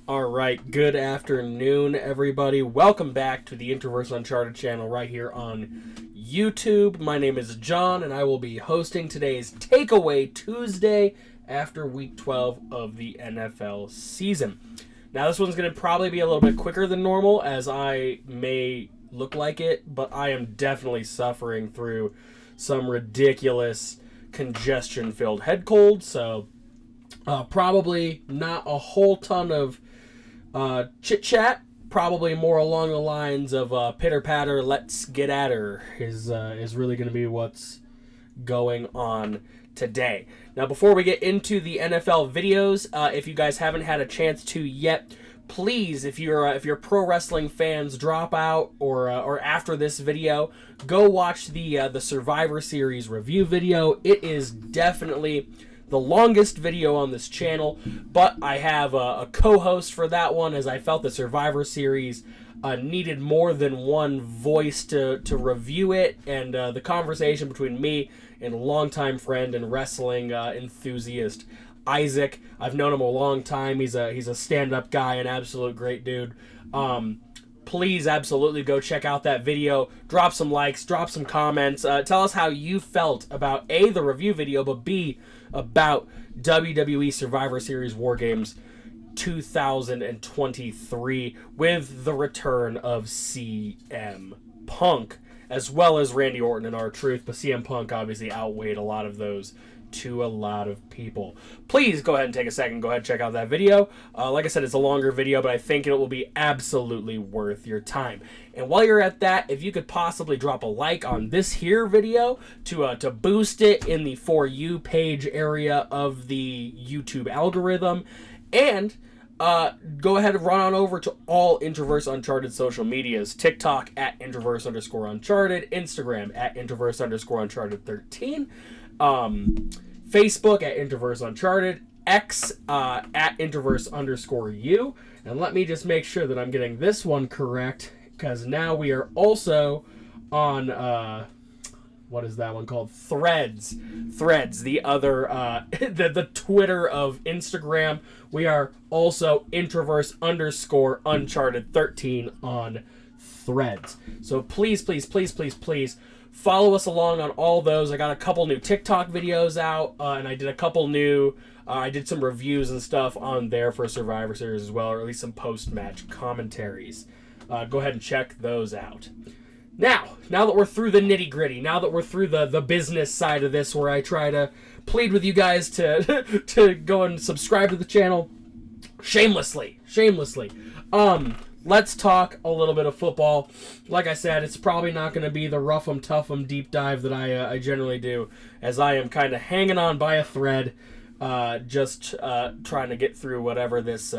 All right, good afternoon, everybody. Welcome back to the Interverse Uncharted channel right here on YouTube. My name is John, and I will be hosting today's Takeaway Tuesday after Week 12 of the NFL season. Now, this one's going to probably be a little bit quicker than normal, as I may look like it, but I am definitely suffering through some ridiculous congestion-filled head cold, so probably not a whole ton of chit-chat, probably more along the lines of pitter-patter, let's get at her is really going to be what's going on today. Now, before we get into the NFL videos, if you guys haven't had a chance to yet, please, if you're pro wrestling fans, drop out or after this video, go watch the Survivor Series review video. It is definitely the longest video on this channel, but I have a co-host for that one, as I felt the Survivor Series needed more than one voice to review it, and the conversation between me and longtime friend and wrestling enthusiast Isaac. I've known him a long time. He's a stand-up guy, an absolute great dude. Please absolutely go check out that video. Drop some likes, drop some comments. Tell us how you felt about A, the review video, but B, about WWE Survivor Series War Games 2023 with the return of CM Punk, as well as Randy Orton and R-Truth, but CM Punk obviously outweighed a lot of those to a lot of people. Please go ahead and take a second, go ahead and check out that video. Like I said, it's a longer video, but I think it will be absolutely worth your time. And while you're at that, if you could possibly drop a like on this here video to boost it in the For You page area of the YouTube algorithm, and go ahead and run on over to all Interverse Uncharted social medias. TikTok at Interverse_Uncharted, Instagram at Interverse_Uncharted13, Facebook at Interverse Uncharted, X at Interverse_U. And let me just make sure that I'm getting this one correct, because now we are also on what is that one called? Threads, the other the Twitter of Instagram. We are also Interverse_Uncharted13 on Threads. So please follow us along on all those. I got a couple new TikTok videos out, and I did a couple new I did some reviews and stuff on there for Survivor Series as well, or at least some post-match commentaries. Go ahead and check those out. Now that we're through the nitty-gritty, now that we're through the business side of this, where I try to plead with you guys to to go and subscribe to the channel shamelessly. Let's talk a little bit of football. Like I said, it's probably not going to be the rough 'em tough 'em deep dive that I generally do, as I am kind of hanging on by a thread, just trying to get through whatever this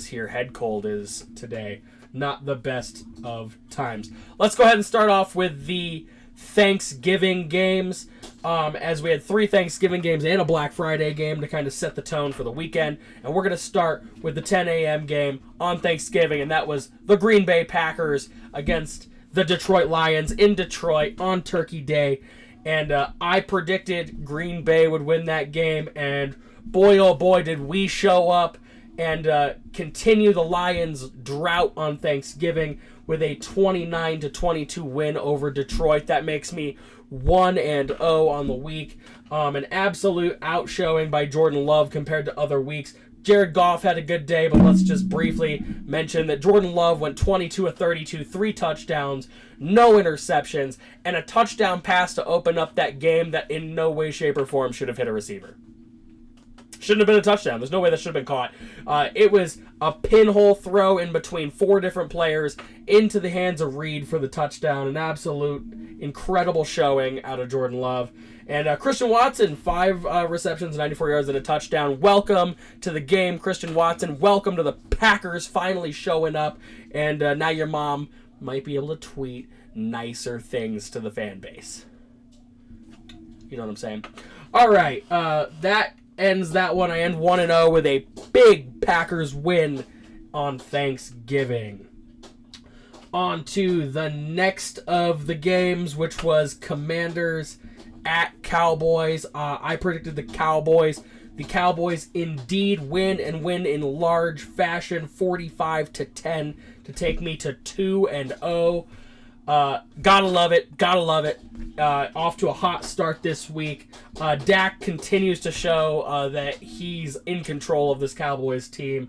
here head cold is today. Not the best of times. Let's go ahead and start off with the Thanksgiving games, as we had 3 Thanksgiving games and a Black Friday game to kind of set the tone for the weekend. And we're going to start with the 10 a.m. game on Thanksgiving, and that was the Green Bay Packers against the Detroit Lions in Detroit on Turkey Day. And I predicted Green Bay would win that game, and boy, oh boy, did we show up and continue the Lions' drought on Thanksgiving with a 29-22 win over Detroit. That makes me 1-0 on the week. An absolute outshowing by Jordan Love compared to other weeks. Jared Goff had a good day, but let's just briefly mention that Jordan Love went 22 of 32, 3 touchdowns, no interceptions, and a touchdown pass to open up that game that in no way, shape, or form should have hit a receiver. Shouldn't have been a touchdown. There's no way that should have been caught. It was a pinhole throw in between 4 different players into the hands of Reed for the touchdown. An absolute incredible showing out of Jordan Love. And Christian Watson, 5 receptions, 94 yards, and a touchdown. Welcome to the game, Christian Watson. Welcome to the Packers finally showing up. And now your mom might be able to tweet nicer things to the fan base. You know what I'm saying? All right, that ends that one. I end 1-0 with a big Packers win on Thanksgiving. On to the next of the games, which was Commanders at Cowboys. I predicted the Cowboys The Cowboys indeed win, and win in large fashion, 45-10, to take me to 2-0. Gotta love it. Off to a hot start this week. Dak continues to show that he's in control of this Cowboys team.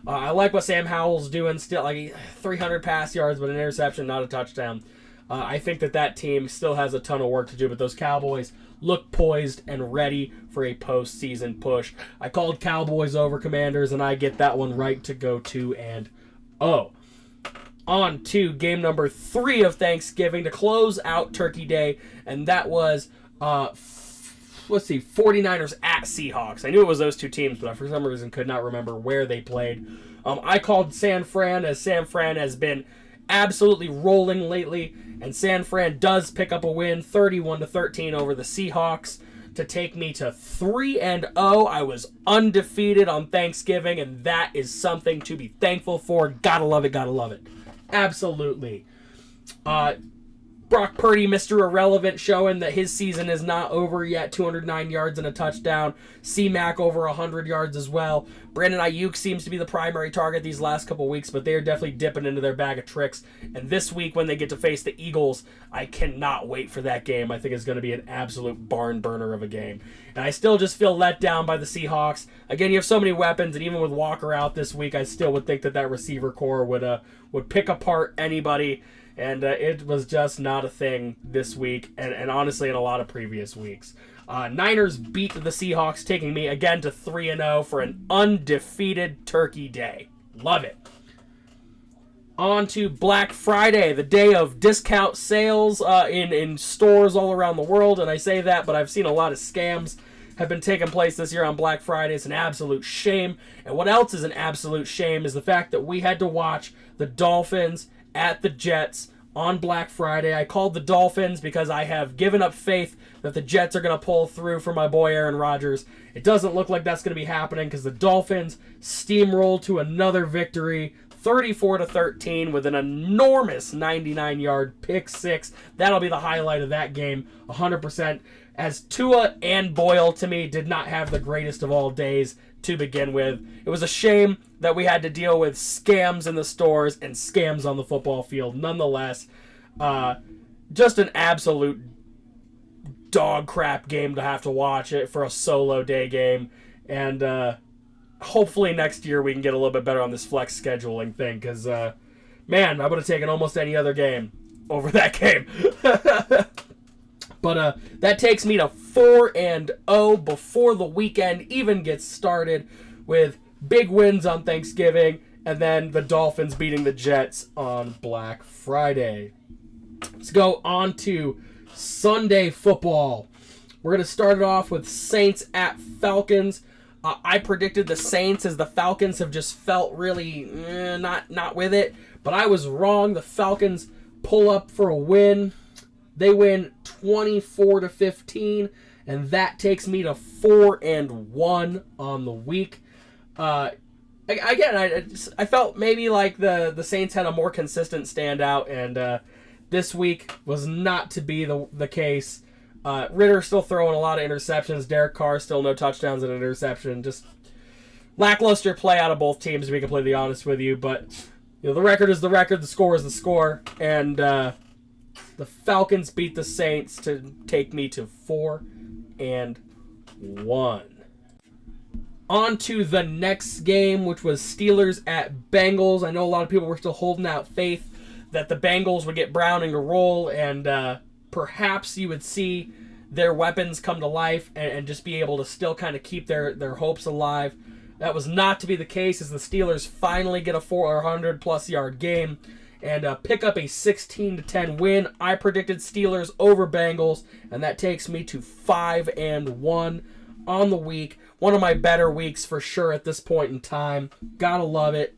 I like what Sam Howell's doing still, like 300 pass yards, but an interception, not a touchdown. I think that team still has a ton of work to do, but those Cowboys look poised and ready for a postseason push. I called Cowboys over Commanders, and I get that one right to go 2-0. On to game number 3 of Thanksgiving to close out Turkey Day, and that was 49ers at Seahawks. I knew it was those two teams, but I for some reason could not remember where they played. I called San Fran, as San Fran has been absolutely rolling lately, and San Fran does pick up a win, 31-13 over the Seahawks, to take me to 3-0. I was undefeated on Thanksgiving, and that is something to be thankful for. Gotta love it. Absolutely. Brock Purdy, Mr. Irrelevant, showing that his season is not over yet. 209 yards and a touchdown. C-Mac over 100 yards as well. Brandon Ayuk seems to be the primary target these last couple weeks, but they're definitely dipping into their bag of tricks. And this week, when they get to face the Eagles, I cannot wait for that game. I think it's going to be an absolute barn burner of a game. And I still just feel let down by the Seahawks. Again, you have so many weapons, and even with Walker out this week, I still would think that receiver core would pick apart anybody. And it was just not a thing this week, and honestly in a lot of previous weeks. Niners beat the Seahawks, taking me again to 3-0 for an undefeated Turkey Day. Love it. On to Black Friday, the day of discount sales in stores all around the world. And I say that, but I've seen a lot of scams have been taking place this year on Black Friday. It's an absolute shame. And what else is an absolute shame is the fact that we had to watch the Dolphins at the Jets on Black Friday. I called the Dolphins because I have given up faith that the Jets are going to pull through for my boy Aaron Rodgers. It doesn't look like that's going to be happening because the Dolphins steamrolled to another victory, 34-13, with an enormous 99-yard pick six. That'll be the highlight of that game, 100%. As Tua and Boyle, to me, did not have the greatest of all days to begin with. It was a shame that we had to deal with scams in the stores and scams on the football field. Nonetheless, just an absolute dog crap game to have to watch it for a solo day game. And hopefully next year we can get a little bit better on this flex scheduling thing, because, man, I would have taken almost any other game over that game. But that takes me to 4-0 before the weekend even gets started, with big wins on Thanksgiving and then the Dolphins beating the Jets on Black Friday. Let's go on to Sunday football. We're going to start it off with Saints at Falcons. I predicted the Saints, as the Falcons have just felt really not with it. But I was wrong. The Falcons pull up for a win. They win 24-15, and that takes me to 4-1 on the week. I felt maybe like the Saints had a more consistent standout, and this week was not to be the case. Ritter still throwing a lot of interceptions. Derek Carr still no touchdowns and an interception. Just lackluster play out of both teams, to be completely honest with you. But the record is the record, the score is the score, and the Falcons beat the Saints to take me to 4-1. On to the next game, which was Steelers at Bengals. I know a lot of people were still holding out faith that the Bengals would get Browning to roll, and perhaps you would see their weapons come to life and just be able to still kind of keep their hopes alive. That was not to be the case, as the Steelers finally get a 400-plus yard game and pick up a 16-10 win. I predicted Steelers over Bengals, and that takes me to 5-1 on the week. One of my better weeks for sure at this point in time. Gotta love it.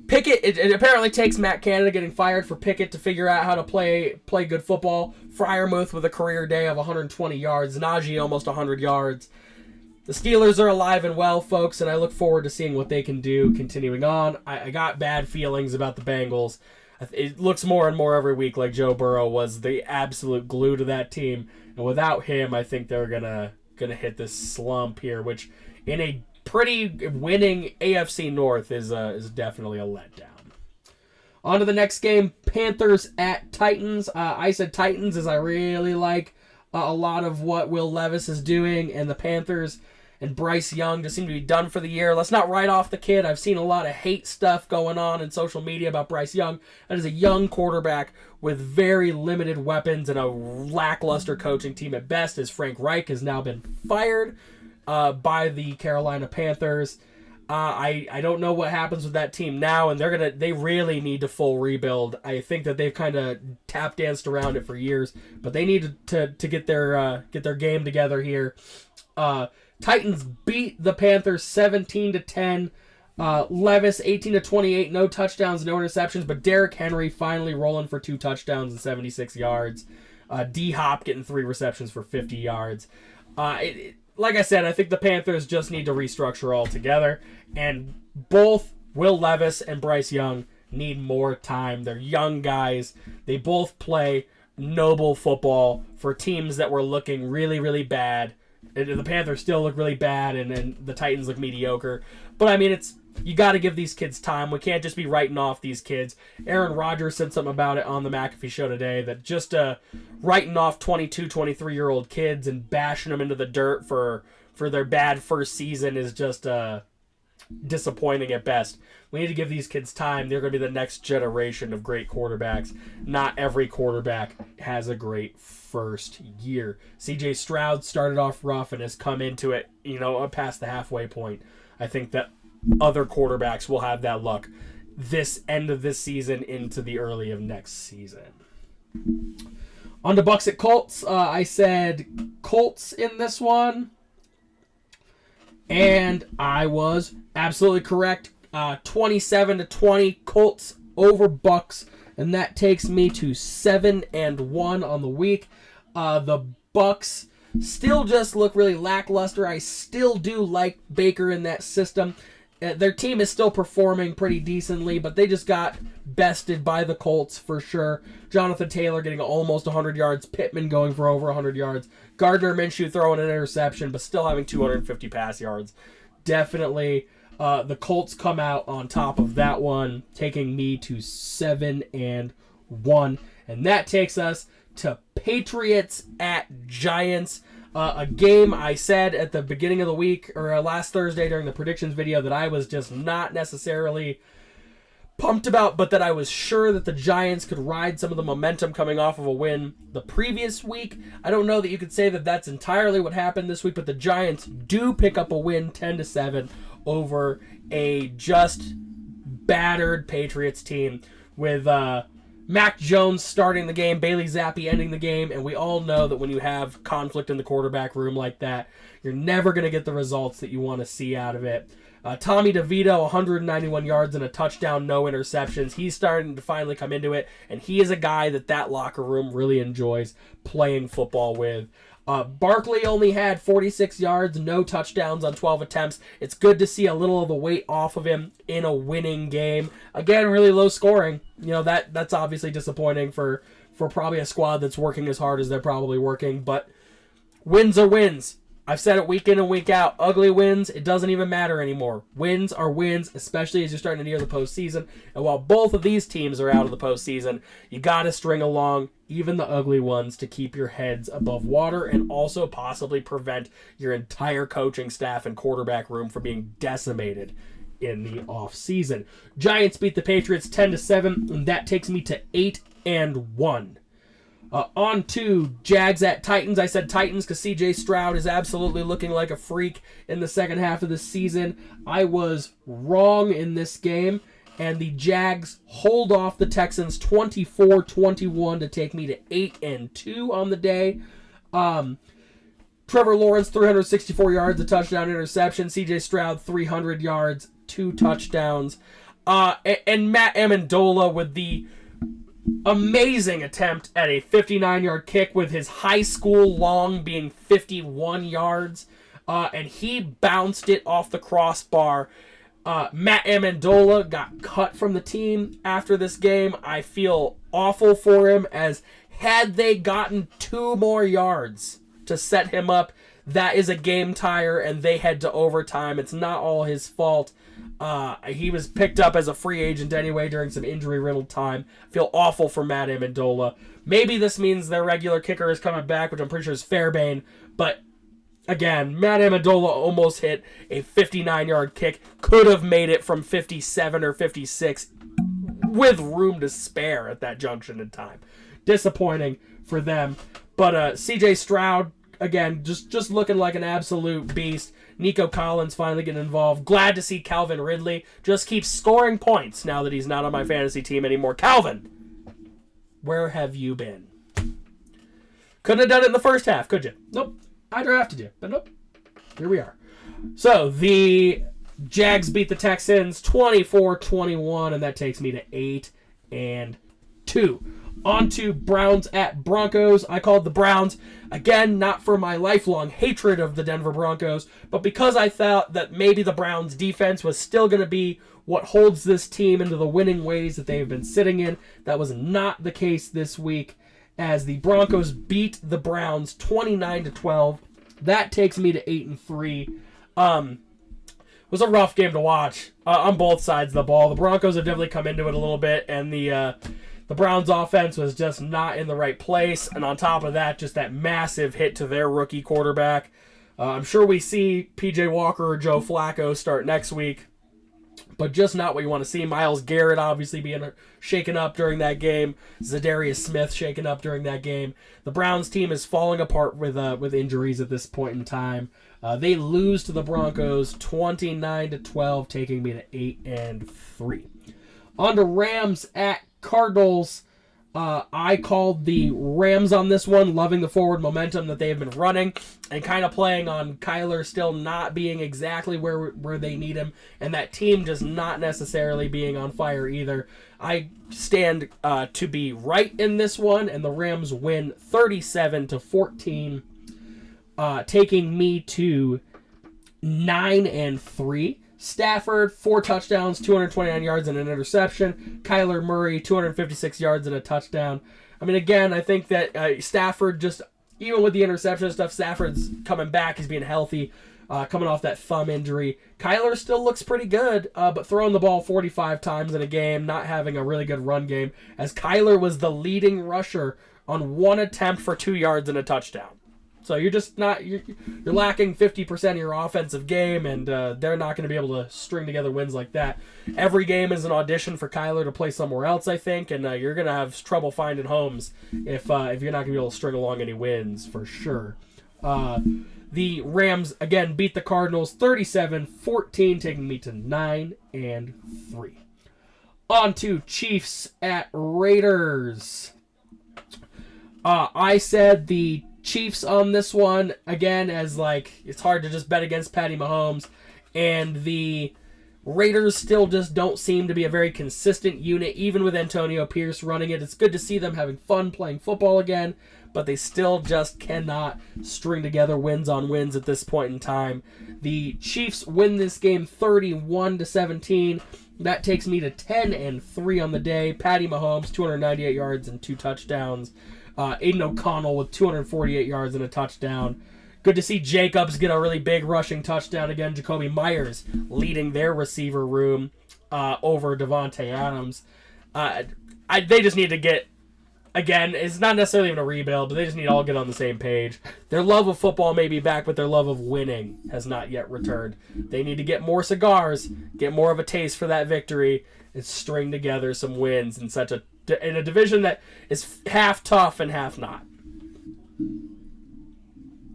Pickett, it apparently takes Matt Canada getting fired for Pickett to figure out how to play good football. Freiermuth with a career day of 120 yards. Najee almost 100 yards. The Steelers are alive and well, folks, and I look forward to seeing what they can do continuing on. I got bad feelings about the Bengals. It looks more and more every week like Joe Burrow was the absolute glue to that team, and without him, I think they're gonna hit this slump here, which in a pretty winning AFC North is definitely a letdown. On to the next game, Panthers at Titans. I said Titans as I really like a lot of what Will Levis is doing, and the Panthers and Bryce Young just seem to be done for the year. Let's not write off the kid. I've seen a lot of hate stuff going on in social media about Bryce Young. That is a young quarterback with very limited weapons and a lackluster coaching team at best, as Frank Reich has now been fired by the Carolina Panthers. I don't know what happens with that team now, and they really need to full rebuild. I think that they've kind of tap danced around it for years, but they need to get their game together here. Titans beat the Panthers 17-10. Levis 18-28, no touchdowns, no interceptions, but Derrick Henry finally rolling for 2 touchdowns and 76 yards. D-Hop getting 3 receptions for 50 yards. Like I said, I think the Panthers just need to restructure altogether, and both Will Levis and Bryce Young need more time. They're young guys. They both play noble football for teams that were looking really, really bad. The Panthers still look really bad, and the Titans look mediocre. But, I mean, you got to give these kids time. We can't just be writing off these kids. Aaron Rodgers said something about it on the McAfee show today, that just writing off 22, 23-year-old kids and bashing them into the dirt for their bad first season is just disappointing at best. We need to give these kids time. They're going to be the next generation of great quarterbacks. Not every quarterback has a great first year. CJ Stroud started off rough and has come into it, past the halfway point. I think that other quarterbacks will have that luck this end of this season into the early of next season. On to Bucks at Colts. I said Colts in this one, and I was absolutely correct. 27-20 Colts over Bucks, and that takes me to 7-1 on the week. The Bucks still just look really lackluster. I still do like Baker in that system. Their team is still performing pretty decently, but they just got bested by the Colts for sure. Jonathan Taylor getting almost 100 yards. Pittman going for over 100 yards. Gardner Minshew throwing an interception, but still having 250 pass yards. Definitely the Colts come out on top of that one, taking me to 7-1. And that takes us to Patriots at Giants. A game I said at the beginning of the week, or last Thursday during the predictions video, that I was just not necessarily pumped about, but that I was sure that the Giants could ride some of the momentum coming off of a win the previous week. I don't know that you could say that that's entirely what happened this week, but the Giants do pick up a win 10-7 over a just battered Patriots team with Mac Jones starting the game, Bailey Zappi ending the game, and we all know that when you have conflict in the quarterback room like that, you're never going to get the results that you want to see out of it. Tommy DeVito, 191 yards and a touchdown, no interceptions. He's starting to finally come into it, and he is a guy that locker room really enjoys playing football with. Barkley only had 46 yards, no touchdowns on 12 attempts. It's good to see a little of the weight off of him in a winning game. Again, really low scoring. That's obviously disappointing for probably a squad that's working as hard as they're probably working, but wins are wins. I've said it week in and week out. Ugly wins, it doesn't even matter anymore. Wins are wins, especially as you're starting to near the postseason. And while both of these teams are out of the postseason, you got to string along even the ugly ones to keep your heads above water and also possibly prevent your entire coaching staff and quarterback room from being decimated in the offseason. Giants beat the Patriots 10-7, and that takes me to 8-1. On to Jags at Titans. I said Titans because CJ Stroud is absolutely looking like a freak in the second half of the season. I was wrong in this game, and the Jags hold off the Texans 24-21 to take me to 8-2 on the day. Trevor Lawrence, 364 yards, a touchdown, interception. CJ Stroud, 300 yards, 2 touchdowns. And Matt Amendola with the amazing attempt at a 59-yard kick with his high school long being 51 yards. And he bounced it off the crossbar Matt Amendola got cut from the team after this game. I feel awful for him, as had they gotten 2 more yards to set him up, that is a game tire, and they head to overtime. It's not all his fault. He was picked up as a free agent anyway during some injury-riddled time. I feel awful for Matt Amendola. Maybe this means their regular kicker is coming back, which I'm pretty sure is Fairbairn, but again, Matt Amendola almost hit a 59-yard kick. Could have made it from 57 or 56 with room to spare at that junction in time. Disappointing for them. But C.J. Stroud, again, just looking like an absolute beast. Nico Collins finally getting involved. Glad to see Calvin Ridley just keep scoring points now that he's not on my fantasy team anymore. Calvin, where have you been? Couldn't have done it in the first half, could you? Nope. I drafted you, but nope. Here we are. So, the Jags beat the Texans 24-21, and that takes me to 8-2. On to Browns at Broncos. I called the Browns, again, not for my lifelong hatred of the Denver Broncos, but because I thought that maybe the Browns' defense was still going to be what holds this team into the winning ways that they have been sitting in. That was not the case this week, as the Broncos beat the Browns 29-12. That takes me to 8-3. It was a rough game to watch on both sides of the ball. The Broncos have definitely come into it a little bit, and the Browns' offense was just not in the right place. And on top of that, just that massive hit to their rookie quarterback. I'm sure we see P.J. Walker or Joe Flacco start next week, but just not what you want to see. Myles Garrett obviously being shaken up during that game. Zadarius Smith shaken up during that game. The Browns team is falling apart with injuries at this point in time. They lose to the Broncos 29-12, taking me to 8-3. On to Rams at Cardinals. I called the Rams on this one, loving the forward momentum that they have been running and kind of playing on Kyler still not being exactly where they need him, and that team just not necessarily being on fire either. I stand to be right in this one, and the Rams win 37-14, taking me to 9-3. Stafford, 4 touchdowns, 229 yards and an interception. Kyler Murray, 256 yards and a touchdown. I mean, again, I think that Stafford just, even with the interception stuff, Stafford's coming back. He's being healthy, coming off that thumb injury. Kyler still looks pretty good, but throwing the ball 45 times in a game, not having a really good run game, as Kyler was the leading rusher on 1 attempt for 2 yards and a touchdown. So you're just not, you're lacking 50% of your offensive game, and they're not going to be able to string together wins like that. Every game is an audition for Kyler to play somewhere else, I think, and you're going to have trouble finding homes if you're not going to be able to string along any wins for sure. The Rams, again, beat the Cardinals 37-14, taking me to 9-3. On to Chiefs at Raiders. I said the Chiefs on this one, again, as like it's hard to just bet against Patty Mahomes, and the Raiders still just don't seem to be a very consistent unit, even with Antonio Pierce running it. It's good to see them having fun playing football again, but they still just cannot string together wins on wins at this point in time. The Chiefs win this game 31-17. That takes me to 10-3 on the day. Patty Mahomes, 298 yards and 2 touchdowns. Aiden O'Connell with 248 yards and a touchdown. Good to see Jacobs get a really big rushing touchdown again. Jacoby Myers leading their receiver room over Devontae Adams. They just need to get, again, it's not necessarily even a rebuild, but they just need to all get on the same page. Their love of football may be back, but their love of winning has not yet returned. They need to get more cigars, get more of a taste for that victory, and string together some wins in a division that is half tough and half not.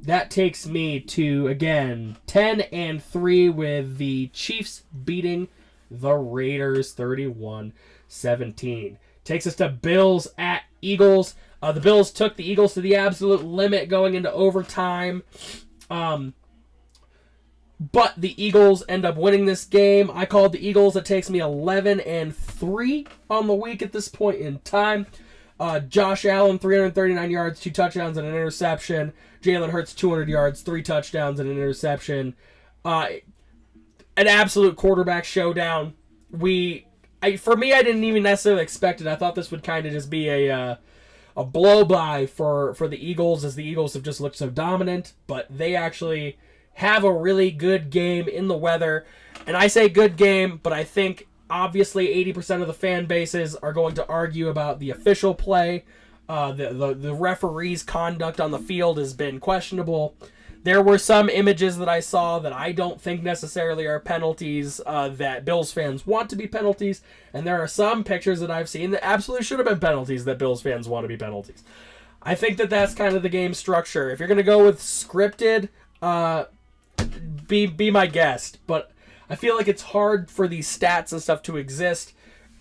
That takes me to, again, 10-3 with the Chiefs beating the Raiders 31-17. Takes us to Bills at Eagles. The Bills took the Eagles to the absolute limit going into overtime. But the Eagles end up winning this game. I called the Eagles. It takes me 11-3 on the week at this point in time. Josh Allen, 339 yards, 2 touchdowns and an interception. Jalen Hurts, 200 yards, 3 touchdowns and an interception. an absolute quarterback showdown. For me, I didn't even necessarily expect it. I thought this would kind of just be a blow by for the Eagles, as the Eagles have just looked so dominant, but they actually have a really good game in the weather. And I say good game, but I think obviously 80% of the fan bases are going to argue about the official play. The referee's conduct on the field has been questionable. There were some images that I saw that I don't think necessarily are penalties that Bills fans want to be penalties, and there are some pictures that I've seen that absolutely should have been penalties that Bills fans want to be penalties. I think that that's kind of the game structure. If you're going to go with scripted, be my guest, but I feel like it's hard for these stats and stuff to exist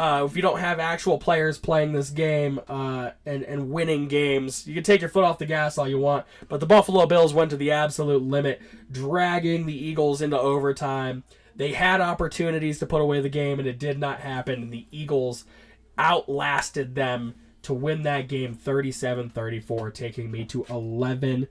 if you don't have actual players playing this game and winning games. You can take your foot off the gas all you want, but the Buffalo Bills went to the absolute limit, dragging the Eagles into overtime. They had opportunities to put away the game, and it did not happen, and the Eagles outlasted them to win that game 37-34, taking me to 11-3.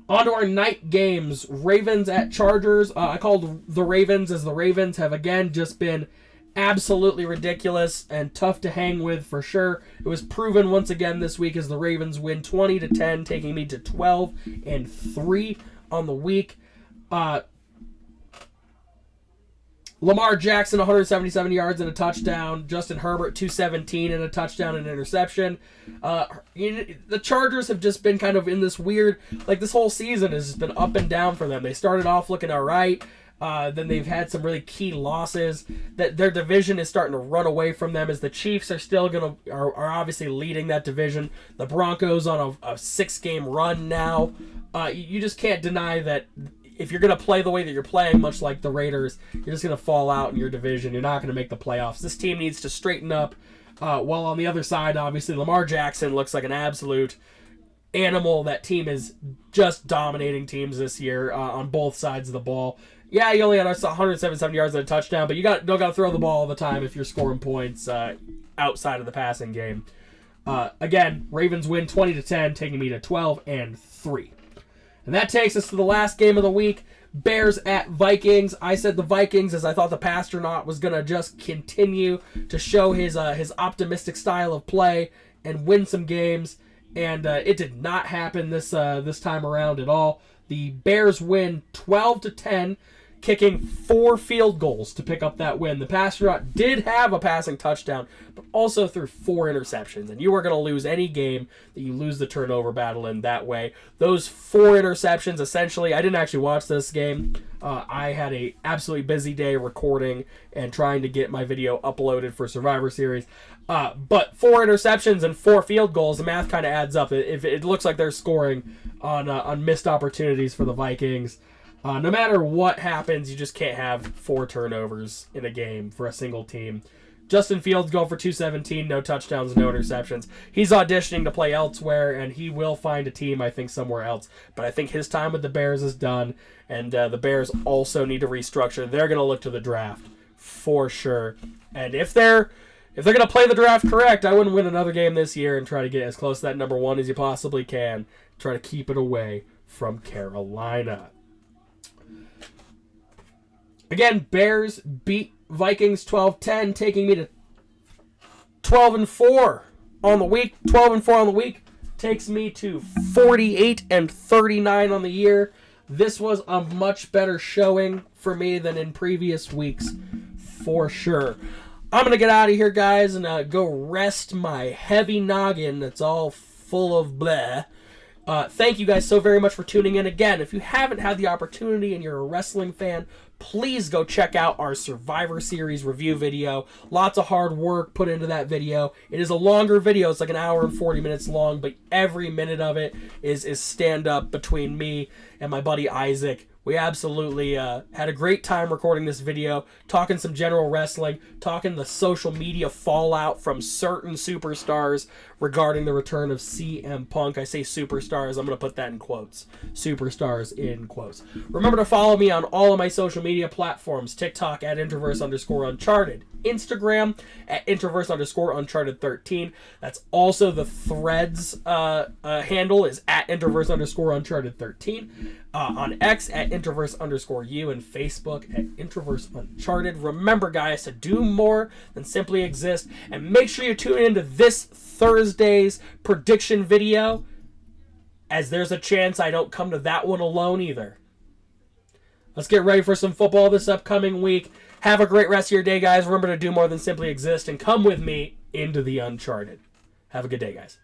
On to our night games. Ravens at Chargers. I called the Ravens, as the Ravens have again just been absolutely ridiculous and tough to hang with for sure. It was proven once again this week as the Ravens win 20-10, taking me to 12-3 on the week. Lamar Jackson, 177 yards and a touchdown. Justin Herbert, 217 and a touchdown and interception. The Chargers have just been kind of in this weird, like this whole season has just been up and down for them. They started off looking all right. Then they've had some really key losses. That their division is starting to run away from them, as the Chiefs are still are obviously leading that division. The Broncos on a 6-game run now. You just can't deny that if you're going to play the way that you're playing, much like the Raiders, you're just going to fall out in your division. You're not going to make the playoffs. This team needs to straighten up. While on the other side, obviously, Lamar Jackson looks like an absolute animal. That team is just dominating teams this year on both sides of the ball. Yeah, you only had 177 yards and a touchdown, but you don't got to throw the ball all the time if you're scoring points outside of the passing game. Again, Ravens win 20-10, taking me to 12-3. And that takes us to the last game of the week, Bears at Vikings. I said the Vikings, as I thought the Pastronaut was going to just continue to show his optimistic style of play and win some games, and it did not happen this time around at all. The Bears win 12-10, kicking 4 field goals to pick up that win. The Pastronaut did have a passing touchdown, but also threw 4 interceptions. And you are going to lose any game that you lose the turnover battle in that way. Those 4 interceptions, essentially, I didn't actually watch this game. I had a absolutely busy day recording and trying to get my video uploaded for Survivor Series. But 4 interceptions and 4 field goals, the math kind of adds up. It looks like they're scoring on missed opportunities for the Vikings. No matter what happens, you just can't have 4 turnovers in a game for a single team. Justin Fields going for 217, no touchdowns, no interceptions. He's auditioning to play elsewhere, and he will find a team, I think, somewhere else. But I think his time with the Bears is done, and the Bears also need to restructure. They're going to look to the draft for sure. And if they're going to play the draft correct, I wouldn't win another game this year and try to get as close to that number 1 as you possibly can. Try to keep it away from Carolina. Again, Bears beat Vikings 12-10, taking me to 12-4 on the week. 12-4 on the week takes me to 48-39 on the year. This was a much better showing for me than in previous weeks, for sure. I'm going to get out of here, guys, and go rest my heavy noggin that's all full of bleh. Thank you guys so very much for tuning in. Again, if you haven't had the opportunity and you're a wrestling fan, please go check out our Survivor Series review video. Lots of hard work put into that video. It is a longer video. It's like an hour and 40 minutes long, but every minute of it is stand-up between me and my buddy Isaac. We absolutely had a great time recording this video, talking some general wrestling, talking the social media fallout from certain superstars, regarding the return of CM Punk. I say superstars. I'm going to put that in quotes. Superstars in quotes. Remember to follow me on all of my social media platforms. TikTok at Introverse_Uncharted. Instagram at Introverse_Uncharted13. That's also the Threads handle is at Introverse_Uncharted13. On X at Introverse_U and Facebook at Introverse Uncharted. Remember, guys, to do more than simply exist. And make sure you tune into this Thursday's prediction video, as there's a chance I don't come to that one alone either. Let's get ready for some football this upcoming week. Have a great rest of your day, guys. Remember to do more than simply exist and come with me into the Uncharted. Have a good day, guys.